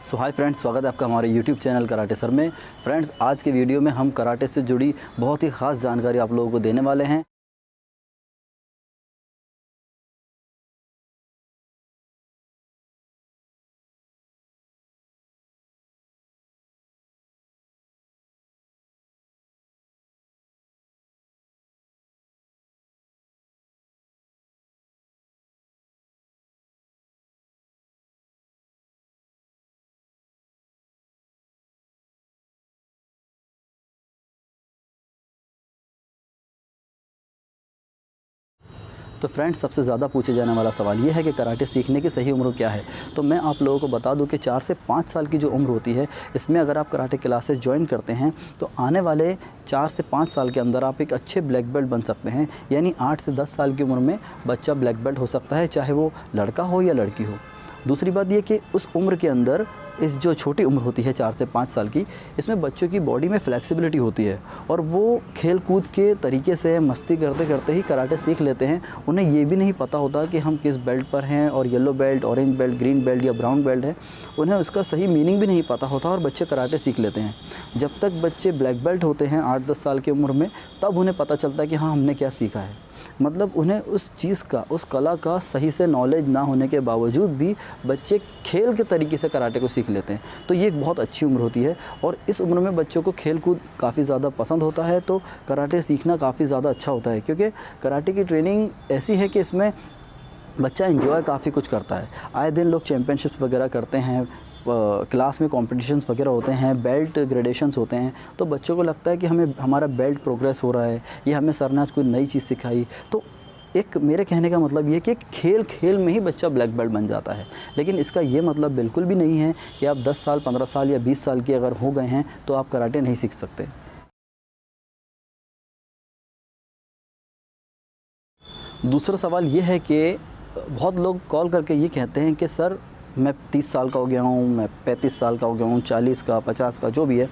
सो hi friends, स्वागत है आपका हमारे यूट्यूब चैनल कराटे सर में। फ्रेंड्स, आज के वीडियो में हम कराटे से जुड़ी बहुत ही ख़ास जानकारी आप लोगों को देने वाले हैं। तो फ्रेंड्स, सबसे ज़्यादा पूछे जाने वाला सवाल ये है कि कराटे सीखने की सही उम्र क्या है। तो मैं आप लोगों को बता दूं कि 4 से 5 साल की जो उम्र होती है, इसमें अगर आप कराटे क्लासेस ज्वाइन करते हैं तो आने वाले 4 से 5 साल के अंदर आप एक अच्छे ब्लैक बेल्ट बन सकते हैं। यानी 8 से 10 साल की उम्र में बच्चा ब्लैक बेल्ट हो सकता है, चाहे वो लड़का हो या लड़की हो। दूसरी बात ये कि उस उम्र के अंदर, इस जो छोटी उम्र होती है 4 से 5 साल की, इसमें बच्चों की बॉडी में फ्लेक्सिबिलिटी होती है और वो खेल कूद के तरीके से मस्ती करते करते ही कराटे सीख लेते हैं। उन्हें ये भी नहीं पता होता कि हम किस बेल्ट पर हैं और yellow belt, orange belt, green belt या ब्राउन बेल्ट है। उन्हें उसका सही मीनिंग भी नहीं पता होता और बच्चे कराटे सीख लेते हैं। जब तक बच्चे ब्लैक बेल्ट होते हैं 8-10 साल की उम्र में, तब उन्हें पता चलता है कि हाँ, हमने क्या सीखा है। मतलब उन्हें उस चीज़ का, उस कला का सही से नॉलेज ना होने के बावजूद भी बच्चे खेल के तरीके से कराटे को सीख लेते हैं। तो ये एक बहुत अच्छी उम्र होती है और इस उम्र में बच्चों को खेल कूद काफ़ी ज़्यादा पसंद होता है। तो कराटे सीखना काफ़ी ज़्यादा अच्छा होता है, क्योंकि कराटे की ट्रेनिंग ऐसी है कि इसमें बच्चा एंजॉय काफ़ी कुछ करता है। आए दिन लोग चैम्पियनशिप्स वगैरह करते हैं, क्लास में कॉम्पिटिशन्स वगैरह होते हैं, बेल्ट ग्रेडेशंस होते हैं। तो बच्चों को लगता है कि हमें हमारा बेल्ट प्रोग्रेस हो रहा है, या हमें सर ने आज कोई नई चीज़ सिखाई। तो एक मेरे कहने का मतलब ये कि खेल खेल में ही बच्चा ब्लैक बेल्ट बन जाता है। लेकिन इसका ये मतलब बिल्कुल भी नहीं है कि आप 10 साल, 15 साल या 20 साल के अगर हो गए हैं तो आप कराटे नहीं सीख सकते। दूसरा सवाल ये है कि बहुत लोग कॉल करके ये कहते हैं कि सर, मैं 30 साल का हो गया हूँ, मैं 35 साल का हो गया हूँ, 40 का, 50 का, जो भी है।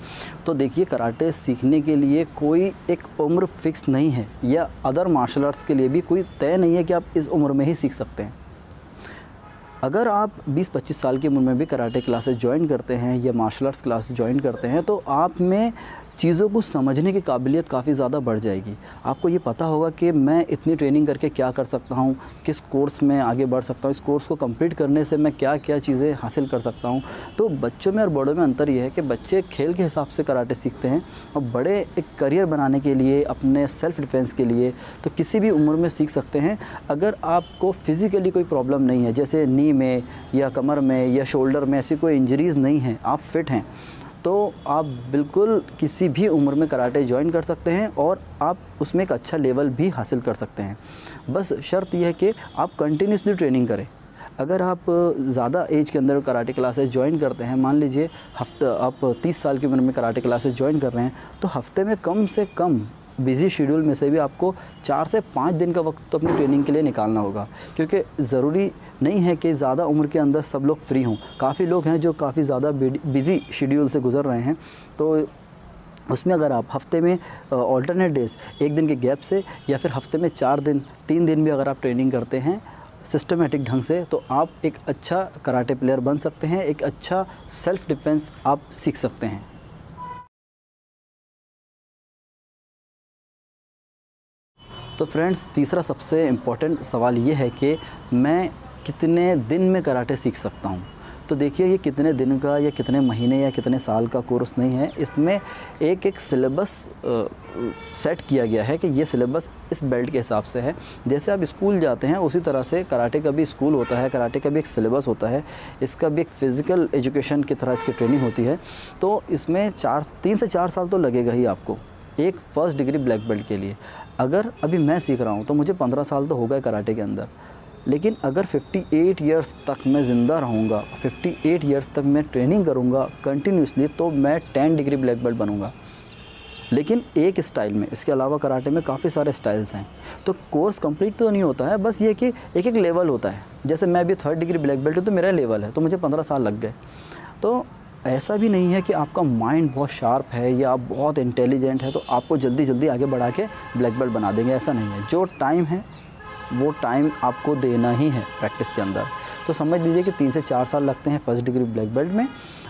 तो देखिए, कराटे सीखने के लिए कोई एक उम्र फ़िक्स नहीं है, या अदर मार्शल आर्ट्स के लिए भी कोई तय नहीं है कि आप इस उम्र में ही सीख सकते हैं। अगर आप 20-25 साल की उम्र में भी कराटे क्लासेस ज्वाइन करते हैं या मार्शल आर्ट्स क्लास ज्वाइन करते हैं, तो आप में चीज़ों को समझने की काबिलियत काफ़ी ज़्यादा बढ़ जाएगी। आपको ये पता होगा कि मैं इतनी ट्रेनिंग करके क्या कर सकता हूँ, किस कोर्स में आगे बढ़ सकता हूँ, इस कोर्स को कंप्लीट करने से मैं क्या क्या चीज़ें हासिल कर सकता हूँ। तो बच्चों में और बड़ों में अंतर ये है कि बच्चे खेल के हिसाब से कराटे सीखते हैं और बड़े एक करियर बनाने के लिए, अपने सेल्फ़ डिफेंस के लिए, तो किसी भी उम्र में सीख सकते हैं। अगर आपको फ़िज़िकली कोई प्रॉब्लम नहीं है, जैसे नी में या कमर में या शोल्डर में ऐसी कोई इंजरीज़ नहीं है, आप फिट हैं, तो आप बिल्कुल किसी भी उम्र में कराटे ज्वाइन कर सकते हैं और आप उसमें एक अच्छा लेवल भी हासिल कर सकते हैं। बस शर्त यह है कि आप कंटिन्यूसली ट्रेनिंग करें। अगर आप ज़्यादा एज के अंदर कराटे क्लासेस ज्वाइन करते हैं, मान लीजिए आप 30 साल की उम्र में कराटे क्लासेस ज्वाइन कर रहे हैं, तो हफ्ते में कम से कम बिज़ी शेड्यूल में से भी आपको 4 से 5 दिन का वक्त तो अपनी ट्रेनिंग के लिए निकालना होगा। क्योंकि ज़रूरी नहीं है कि ज़्यादा उम्र के अंदर सब लोग फ्री हों। काफ़ी लोग हैं जो काफ़ी ज़्यादा बिज़ी शेड्यूल से गुज़र रहे हैं। तो उसमें अगर आप हफ़्ते में ऑल्टरनेट डेज़, एक दिन के गैप से, या फिर हफ़्ते में 4 दिन, 3 दिन भी अगर आप ट्रेनिंग करते हैं सिस्टमेटिक ढंग से, तो आप एक अच्छा कराटे प्लेयर बन सकते हैं, एक अच्छा सेल्फ़ डिफेंस आप सीख सकते हैं। तो फ्रेंड्स, तीसरा सबसे इम्पोर्टेंट सवाल ये है कि मैं कितने दिन में कराटे सीख सकता हूँ। तो देखिए, ये कितने दिन का या कितने महीने या कितने साल का कोर्स नहीं है। इसमें एक सिलेबस सेट किया गया है कि ये सिलेबस इस बेल्ट के हिसाब से है। जैसे आप स्कूल जाते हैं, उसी तरह से कराटे का भी स्कूल होता है, कराटे का भी एक सिलेबस होता है। इसका भी एक फ़िज़िकल एजुकेशन की तरह इसकी ट्रेनिंग होती है। तो इसमें 3 से 4 साल तो लगेगा ही आपको एक फ़र्स्ट डिग्री ब्लैक बेल्ट के लिए। अगर अभी मैं सीख रहा हूँ तो मुझे 15 साल तो हो गए कराटे के अंदर, लेकिन अगर 58 इयर्स तक मैं ज़िंदा रहूँगा, 58 इयर्स तक मैं ट्रेनिंग करूँगा कंटिन्यूसली, तो मैं 10 डिग्री ब्लैक बेल्ट बनूँगा। लेकिन एक स्टाइल में, इसके अलावा कराटे में काफ़ी सारे स्टाइल्स हैं, तो कोर्स कंप्लीट तो नहीं होता है। बस ये कि एक एक लेवल होता है। जैसे मैं अभी 3rd डिग्री ब्लैक बेल्ट हूँ, तो मेरा लेवल है, तो मुझे 15 साल लग गए। तो ऐसा भी नहीं है कि आपका माइंड बहुत शार्प है या आप बहुत इंटेलिजेंट है तो आपको जल्दी जल्दी आगे बढ़ा के ब्लैक बेल्ट बना देंगे, ऐसा नहीं है। जो टाइम है वो टाइम आपको देना ही है प्रैक्टिस के अंदर। तो समझ लीजिए कि 3 से 4 साल लगते हैं फर्स्ट डिग्री ब्लैक बेल्ट में,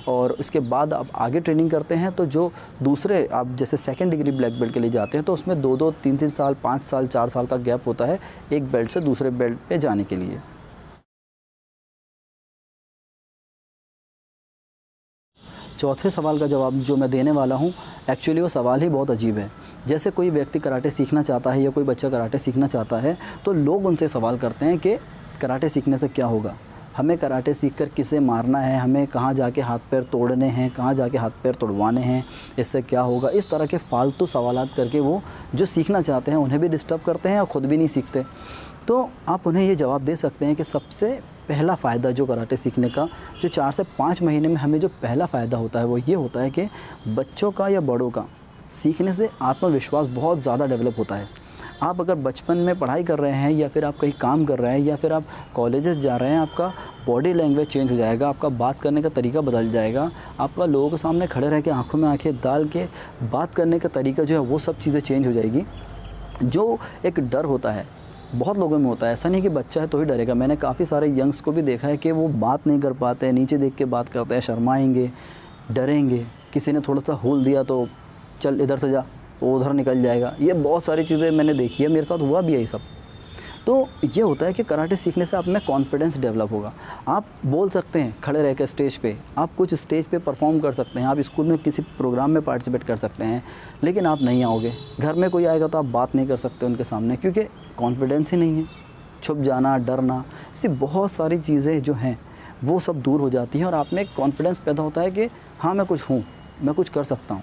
और उसके बाद आप आगे ट्रेनिंग करते हैं तो जो दूसरे आप जैसे सेकंड डिग्री ब्लैक बेल्ट के लिए जाते हैं तो उसमें 2-2, 3-3 साल, 5 साल, 4 साल का गैप होता है एक बेल्ट से दूसरे बेल्ट पे जाने के लिए। चौथे सवाल का जवाब जो मैं देने वाला हूँ, एक्चुअली वो सवाल ही बहुत अजीब है। जैसे कोई व्यक्ति कराटे सीखना चाहता है या कोई बच्चा कराटे सीखना चाहता है तो लोग उनसे सवाल करते हैं कि कराटे सीखने से क्या होगा, हमें कराटे सीखकर किसे मारना है, हमें कहाँ जाके हाथ पैर तोड़ने हैं, कहाँ जाके हाथ पैर तोड़वाने हैं, इससे क्या होगा। इस तरह के फालतू सवालात करके वो जो सीखना चाहते हैं उन्हें भी डिस्टर्ब करते हैं और ख़ुद भी नहीं सीखते। तो आप उन्हें ये जवाब दे सकते हैं कि सबसे पहला फ़ायदा जो कराटे सीखने का जो 4 से 5 महीने में हमें जो पहला फ़ायदा होता है वो ये होता है कि बच्चों का या बड़ों का सीखने से आत्मविश्वास बहुत ज़्यादा डेवलप होता है। आप अगर बचपन में पढ़ाई कर रहे हैं या फिर आप कहीं काम कर रहे हैं या फिर आप कॉलेजेस जा रहे हैं, आपका बॉडी लैंग्वेज चेंज हो जाएगा, आपका बात करने का तरीका बदल जाएगा, आपका लोगों के सामने खड़े रह के आँखों में आँखें डाल के बात करने का तरीका जो है वो सब चीज़ें चेंज हो जाएगी। जो एक डर होता है बहुत लोगों में होता है, ऐसा नहीं कि बच्चा है तो ही डरेगा। मैंने काफ़ी सारे यंग्स को भी देखा है कि वो बात नहीं कर पाते हैं, नीचे देख के बात करते हैं, शर्माएंगे, डरेंगे, किसी ने थोड़ा सा होल दिया तो चल इधर से जा, वो उधर निकल जाएगा। ये बहुत सारी चीज़ें मैंने देखी है, मेरे साथ हुआ भी है ये सब। तो ये होता है कि कराटे सीखने से आप में कॉन्फिडेंस डेवलप होगा। आप बोल सकते हैं खड़े रह कर स्टेज पे, आप कुछ स्टेज पे परफॉर्म कर सकते हैं, आप स्कूल में किसी प्रोग्राम में पार्टिसिपेट कर सकते हैं, लेकिन आप नहीं आओगे। घर में कोई आएगा तो आप बात नहीं कर सकते उनके सामने क्योंकि कॉन्फिडेंस ही नहीं है। छुप जाना, डरना, ऐसी बहुत सारी चीज़ें जो हैं वो सब दूर हो जाती हैं और आप में एक कॉन्फिडेंस पैदा होता है कि हाँ मैं कुछ हूँ, मैं कुछ कर सकता हूँ।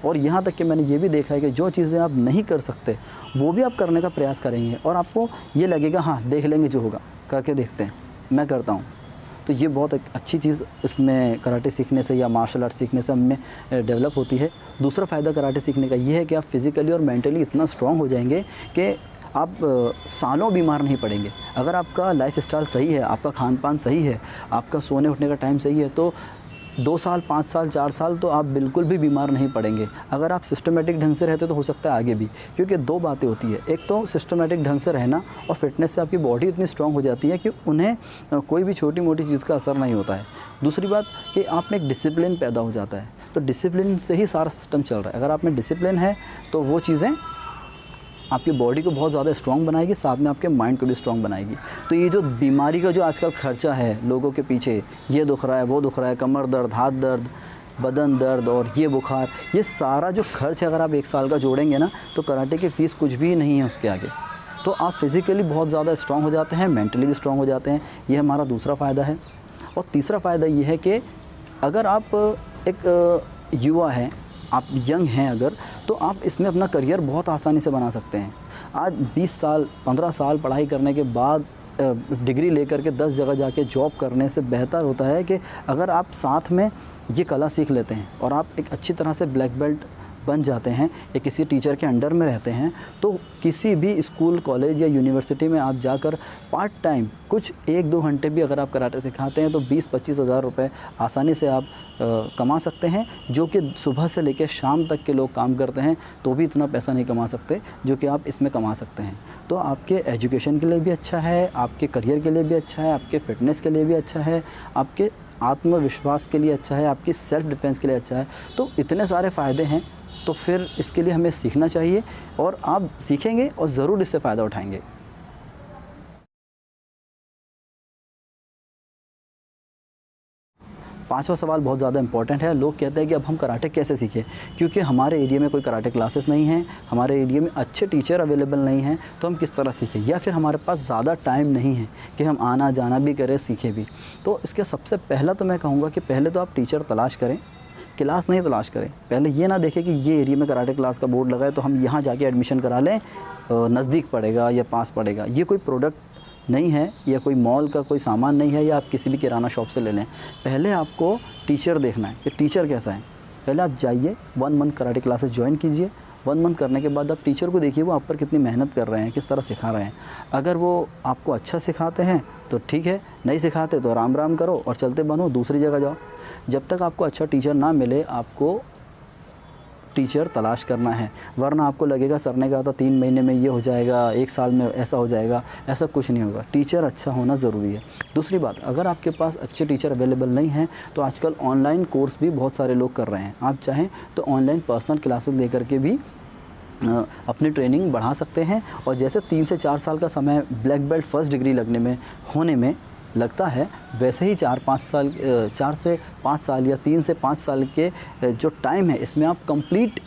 और यहाँ तक कि मैंने ये भी देखा है कि जो चीज़ें आप नहीं कर सकते वो भी आप करने का प्रयास करेंगे और आपको ये लगेगा हाँ देख लेंगे जो होगा, करके देखते हैं, मैं करता हूँ। तो ये बहुत एक अच्छी चीज़ इसमें कराटे सीखने से या मार्शल आर्ट सीखने से हमें डेवलप होती है। दूसरा फ़ायदा कराटे सीखने का ये है कि आप फिज़िकली और मेंटली इतना स्ट्रॉन्ग हो जाएंगे कि आप सालों बीमार नहीं पड़ेंगे। अगर आपका लाइफ स्टाइल सही है, आपका खान पान सही है, आपका सोने उठने का टाइम सही है तो 2 साल, 5 साल, 4 साल तो आप बिल्कुल भी बीमार नहीं पड़ेंगे। अगर आप सिस्टमेटिक ढंग से रहते तो हो सकता है आगे भी, क्योंकि 2 बातें होती है, एक तो सिस्टमेटिक ढंग से रहना और फिटनेस से आपकी बॉडी इतनी स्ट्रांग हो जाती है कि उन्हें कोई भी छोटी मोटी चीज़ का असर नहीं होता है। दूसरी बात कि आप में एक डिसिप्लिन पैदा हो जाता है, तो डिसिप्लिन से ही सारा सिस्टम चल रहा है। अगर आप में डिसिप्लिन है तो वो चीज़ें आपकी बॉडी को बहुत ज़्यादा स्ट्रॉन्ग बनाएगी, साथ में आपके माइंड को भी स्ट्रॉन्ग बनाएगी। तो ये जो बीमारी का जो आजकल खर्चा है लोगों के पीछे, ये दुख रहा है, वो दुख रहा है, कमर दर्द, हाथ दर्द, बदन दर्द और ये बुखार, ये सारा जो खर्च है अगर आप 1 साल का जोड़ेंगे ना तो कराटे की फ़ीस कुछ भी नहीं है उसके आगे। तो आप फिज़िकली बहुत ज़्यादा स्ट्रॉन्ग हो जाते हैं, मेंटली भी स्ट्रॉन्ग हो जाते हैं। ये हमारा दूसरा फ़ायदा है। और तीसरा फ़ायदा ये है कि अगर आप एक युवा हैं, आप यंग हैं अगर, तो आप इसमें अपना करियर बहुत आसानी से बना सकते हैं। आज 20 साल 15 साल पढ़ाई करने के बाद डिग्री लेकर के 10 जगह जाके जॉब करने से बेहतर होता है कि अगर आप साथ में ये कला सीख लेते हैं और आप एक अच्छी तरह से ब्लैक बेल्ट बन जाते हैं या किसी टीचर के अंडर में रहते हैं, तो किसी भी स्कूल, कॉलेज या यूनिवर्सिटी में आप जाकर पार्ट टाइम कुछ 1-2 घंटे भी अगर आप कराटे सिखाते हैं तो 20-25 हज़ार रुपये आसानी से आप कमा सकते हैं, जो कि सुबह से लेकर शाम तक के लोग काम करते हैं तो भी इतना पैसा नहीं कमा सकते जो कि आप इसमें कमा सकते हैं। तो आपके एजुकेशन के लिए भी अच्छा है, आपके करियर के लिए भी अच्छा है, आपके फ़िटनेस के लिए भी अच्छा है, आपके आत्मविश्वास के लिए अच्छा है, आपकी सेल्फ़ डिफेंस के लिए अच्छा है। तो इतने सारे फ़ायदे हैं, तो फिर इसके लिए हमें सीखना चाहिए और आप सीखेंगे और ज़रूर इससे फ़ायदा उठाएंगे। पाँचवा सवाल बहुत ज़्यादा इंपॉर्टेंट है। लोग कहते हैं कि अब हम कराटे कैसे सीखें, क्योंकि हमारे एरिया में कोई कराटे क्लासेस नहीं हैं, हमारे एरिया में अच्छे टीचर अवेलेबल नहीं हैं, तो हम किस तरह सीखें, या फिर हमारे पास ज़्यादा टाइम नहीं है कि हम आना जाना भी करें, सीखें भी। तो इसके सबसे पहला तो मैं कहूँगा कि पहले तो आप टीचर तलाश करें, क्लास नहीं तलाश करें। पहले ये ना देखें कि ये एरिया में कराटे क्लास का बोर्ड लगा है तो हम यहाँ जाके एडमिशन करा लें, नज़दीक पड़ेगा या पास पड़ेगा। ये कोई प्रोडक्ट नहीं है या कोई मॉल का कोई सामान नहीं है या आप किसी भी किराना शॉप से ले लें। पहले आपको टीचर देखना है कि टीचर कैसा है। पहले आप जाइए 1 मंथ कराटे क्लासेस ज्वाइन कीजिए। 1 मंथ करने के बाद आप टीचर को देखिए वो आप पर कितनी मेहनत कर रहे हैं, किस तरह सिखा रहे हैं। अगर वो आपको अच्छा सिखाते हैं तो ठीक है, नहीं सिखाते तो राम राम करो और चलते बनो, दूसरी जगह जाओ। जब तक आपको अच्छा टीचर ना मिले आपको टीचर तलाश करना है, वरना आपको लगेगा सर ने कहा था 3 महीने में ये हो जाएगा, 1 साल में ऐसा हो जाएगा, ऐसा कुछ नहीं होगा। टीचर अच्छा होना ज़रूरी है। दूसरी बात, अगर आपके पास अच्छे टीचर अवेलेबल नहीं हैं तो आजकल ऑनलाइन कोर्स भी बहुत सारे लोग कर रहे हैं। आप चाहें तो ऑनलाइन पर्सनल क्लासेस लेकर के भी अपनी ट्रेनिंग बढ़ा सकते हैं। और जैसे 3 से 4 साल का समय ब्लैक बेल्ट फर्स्ट डिग्री होने में लगता है, वैसे ही 4 से 5 साल या 3 से 5 साल के जो टाइम है, इसमें आप कंप्लीट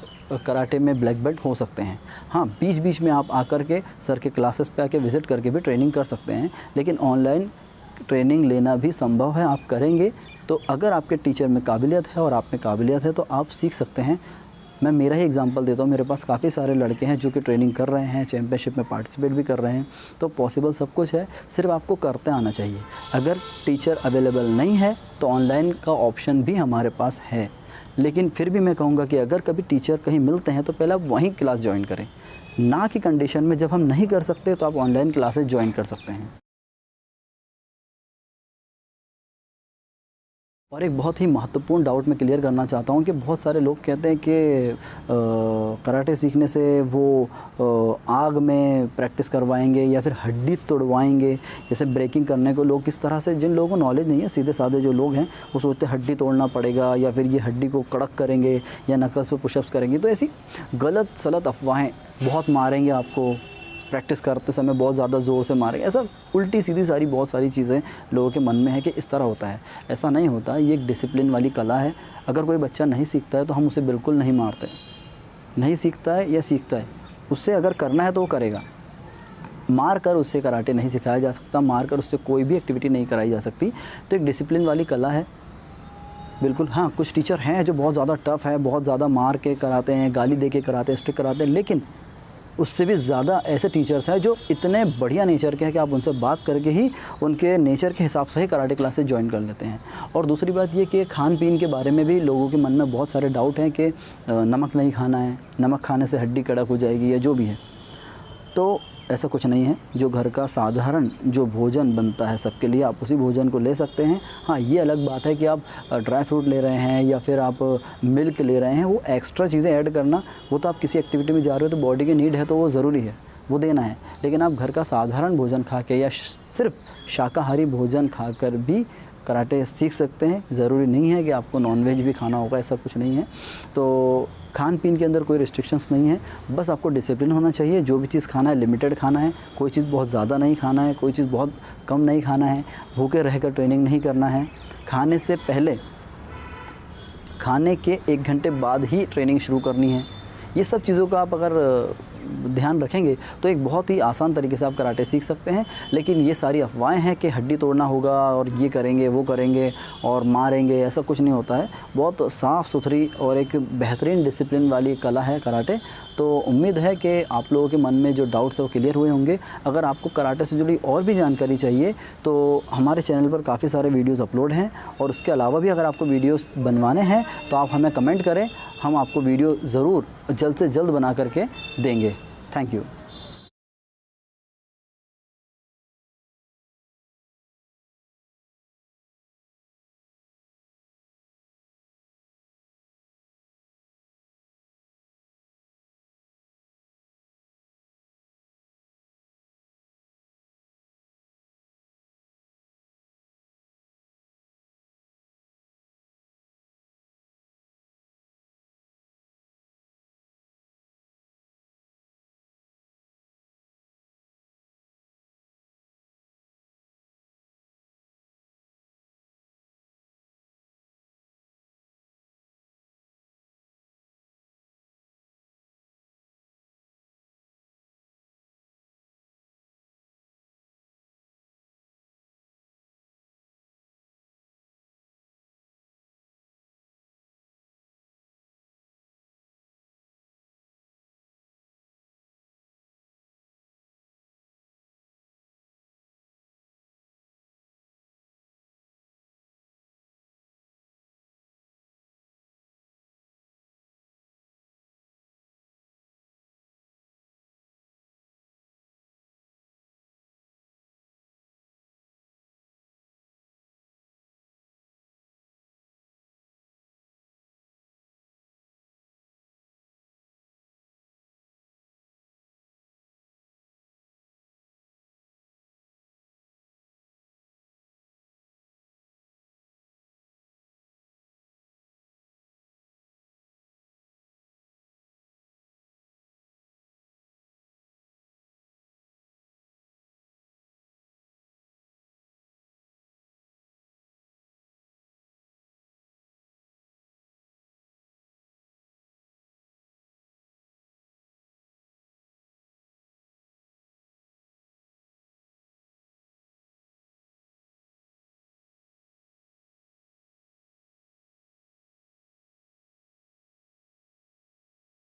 कराटे में ब्लैक बेल्ट हो सकते हैं। हाँ, बीच बीच में आप आकर के सर के क्लासेस पे आके विज़िट करके भी ट्रेनिंग कर सकते हैं, लेकिन ऑनलाइन ट्रेनिंग लेना भी संभव है। आप करेंगे तो अगर आपके टीचर में काबिलियत है और आप में काबिलियत है तो आप सीख सकते हैं। मैं मेरा ही एग्जांपल देता हूँ, मेरे पास काफ़ी सारे लड़के हैं जो कि ट्रेनिंग कर रहे हैं, चैम्पियनशिप में पार्टिसिपेट भी कर रहे हैं। तो पॉसिबल सब कुछ है, सिर्फ आपको करते आना चाहिए। अगर टीचर अवेलेबल नहीं है तो ऑनलाइन का ऑप्शन भी हमारे पास है, लेकिन फिर भी मैं कहूँगा कि अगर कभी टीचर कहीं मिलते हैं तो पहले आप वहीं क्लास ज्वाइन करें, ना कि कंडीशन में जब हम नहीं कर सकते तो आप ऑनलाइन क्लासेस ज्वाइन कर सकते हैं। और एक बहुत ही महत्वपूर्ण डाउट मैं क्लियर करना चाहता हूँ कि बहुत सारे लोग कहते हैं कि कराटे सीखने से वो आग में प्रैक्टिस करवाएंगे या फिर हड्डी तोड़वाएंगे। जैसे ब्रेकिंग करने को लोग किस तरह से, जिन लोगों को नॉलेज नहीं है, सीधे साधे जो लोग हैं वो सोचते हैं हड्डी तोड़ना पड़ेगा या फिर ये हड्डी को कड़क करेंगे या नकल्स पे पुशअप्स करेंगे। तो ऐसी गलत सलत अफवाहें, बहुत मारेंगे आपको, प्रैक्टिस करते समय बहुत ज़्यादा ज़ोर से मारेंगे, ऐसा उल्टी सीधी सारी बहुत सारी चीज़ें लोगों के मन में है कि इस तरह होता है। ऐसा नहीं होता, ये एक डिसिप्लिन वाली कला है। अगर कोई बच्चा नहीं सीखता है तो हम उसे बिल्कुल नहीं मारते। नहीं सीखता है या सीखता है, उससे अगर करना है तो वो करेगा। मार कर उससे कराटे नहीं सिखाया जा सकता, मार कर उससे कोई भी एक्टिविटी नहीं कराई जा सकती। तो एक डिसिप्लिन वाली कला है बिल्कुल। हाँ, कुछ टीचर हैं जो बहुत ज़्यादा टफ़ है, बहुत ज़्यादा मार के कराते हैं, गाली दे के कराते हैं, स्ट्रिक्ट कराते हैं, लेकिन उससे भी ज़्यादा ऐसे टीचर्स हैं जो इतने बढ़िया नेचर के हैं कि आप उनसे बात करके ही उनके नेचर के हिसाब से ही कराटे क्लासेस ज्वाइन कर लेते हैं। और दूसरी बात ये कि खान पीन के बारे में भी लोगों के मन में बहुत सारे डाउट हैं कि नमक नहीं खाना है, नमक खाने से हड्डी कड़क हो जाएगी या जो भी है। तो ऐसा कुछ नहीं है। जो घर का साधारण जो भोजन बनता है सबके लिए, आप उसी भोजन को ले सकते हैं। हाँ, ये अलग बात है कि आप ड्राई फ्रूट ले रहे हैं या फिर आप मिल्क ले रहे हैं, वो एक्स्ट्रा चीज़ें ऐड करना, वो तो आप किसी एक्टिविटी में जा रहे हो तो बॉडी की नीड है तो वो ज़रूरी है, वो देना है। लेकिन आप घर का साधारण भोजन खा के या सिर्फ शाकाहारी भोजन खाकर भी कराटे सीख सकते हैं। ज़रूरी नहीं है कि आपको नॉनवेज भी खाना होगा, ऐसा कुछ नहीं है। तो खान पीन के अंदर कोई रिस्ट्रिक्शंस नहीं है, बस आपको डिसिप्लिन होना चाहिए। जो भी चीज़ खाना है लिमिटेड खाना है, कोई चीज़ बहुत ज़्यादा नहीं खाना है, कोई चीज़ बहुत कम नहीं खाना है। भूखे रहकर ट्रेनिंग नहीं करना है। खाने से पहले, खाने के 1 घंटे बाद ही ट्रेनिंग शुरू करनी है। ये सब चीज़ों का आप अगर ध्यान रखेंगे तो एक बहुत ही आसान तरीके से आप कराटे सीख सकते हैं। लेकिन ये सारी अफवाहें हैं कि हड्डी तोड़ना होगा और ये करेंगे वो करेंगे और मारेंगे, ऐसा कुछ नहीं होता है। बहुत साफ़ सुथरी और एक बेहतरीन डिसिप्लिन वाली कला है कराटे। तो उम्मीद है कि आप लोगों के मन में जो डाउट्स है वो क्लियर हुए होंगे। अगर आपको कराटे से जुड़ी और भी जानकारी चाहिए तो हमारे चैनल पर काफ़ी सारे वीडियोज़ अपलोड हैं, और उसके अलावा भी अगर आपको वीडियोज़ बनवाने हैं तो आप हमें कमेंट करें, हम आपको वीडियो ज़रूर जल्द से जल्द बना करके देंगे। Thank you.